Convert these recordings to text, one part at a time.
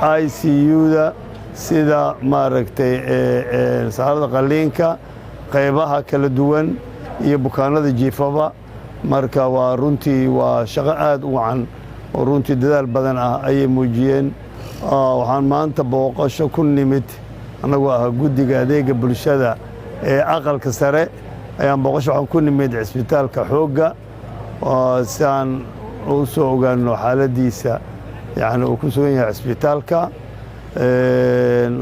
ICU-da sida maaragtay saarada qaliinka qaybaha kala duwan iyo bukaanada jiifaba marka waa runtii waa shaqo aad u wacan oo runtii dadaal badan ah ayay muujiyeen waxaan maanta booqasho ku nimid anagoo ah guddiga adeega bulshada ee aqalka sare ayaan booqasho waxaan ku nimid cisbitaalka xoogga si aan u soo ogaano xaaladiisa yani uu ku sugan yahay cisbitaalka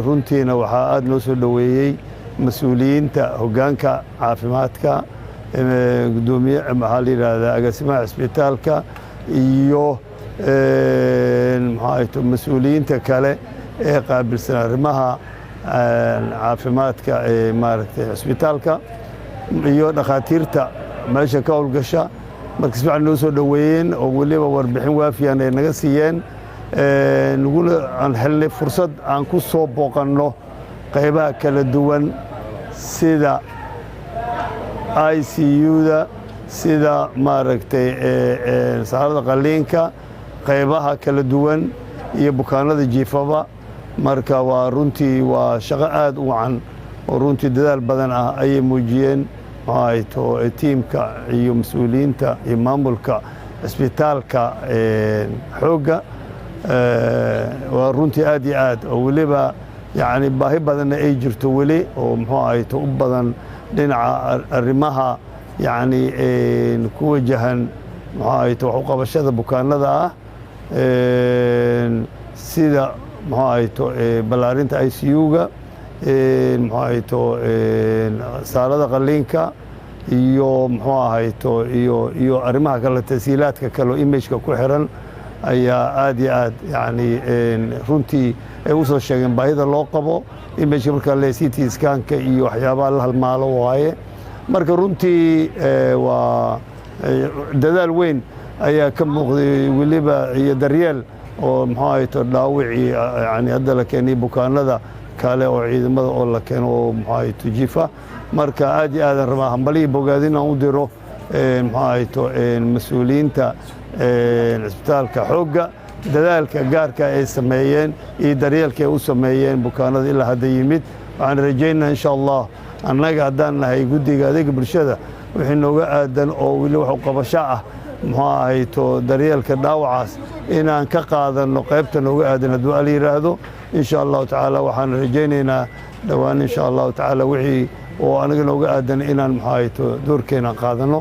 runtiina waxaa aad noo soo dhoweeyey mas-uuliyiinta hoggaanka caafimaadka gudoomiye maxaa la yidhaahdaa agaasimaha cisbitaalka iyo mas-uuliyiinta kale ee qaabilsan arrimaha caafimaadka ee maaragtay cisbitaalka iyo dhakhaatiirta meesha ka howlgasha marka si fiican noo soo dhoweeyeen oo weliba warbixin waafiyan ay naga siiyeen naguna aan helnay fursad aan ku soo booqanno qaybaha kala duwan sida ICU-da sida maaragtay saarada qaliinka qaybaha kala duwan iyo bukaanada jiifaba marka waa runtii waa shaqo aad u wacan oo runtii dadaal badan ah ayay muujiyeen tiimka iyo mas-uuliyiinta iyo maamulka cisbitaalka xoogga waa runtii aad iyo aad oo weliba yani baahi badanna ay jirto weli oo u badan dhinaca arrimaha yani ku wajahan wax u qabashada bukaanada ah sida ballaarinta ICU-ga saarada qaliinka iyo iyo arrimaha kale tasiilaadka kale oo imageka ku xiran ayaa aad iyo aad yani runtii ay u soo sheegeen baahida loo qabo imageka marka le CT scanka iyo waxyaabaha la halmaalo waaye marka runtii waa dadaal weyn ayaa ka muuqday weliba iyo daryeel oo dhaawicii yani hadda la keenay bukaanada kale oo ciidamada oo la keeno oo jiifa marka aad iyo aadan rabaa hambalihii bogaadin aan u diro mas-uuliyiinta cisbitaalka xoogga dadaalka gaarka ay sameeyeen iyo daryeelka ay u sameeyeen bukaanada ilaa hadda yimid waxaan rajaynaa insha allah annaga haddaan nahay guddiga adeega bulshada wixii nooga aadan oo weli wax u qabasho ah daryeelka dhaawacaas inaan ka qaadanno qaybta nooga aadan hadduu al yidhaahdo insha allahu tacaala waxaan rajaynaynaa dhowaan insha allahu tacaala wixii oo anaga nooga aadan inaan doorkeenaan qaadanno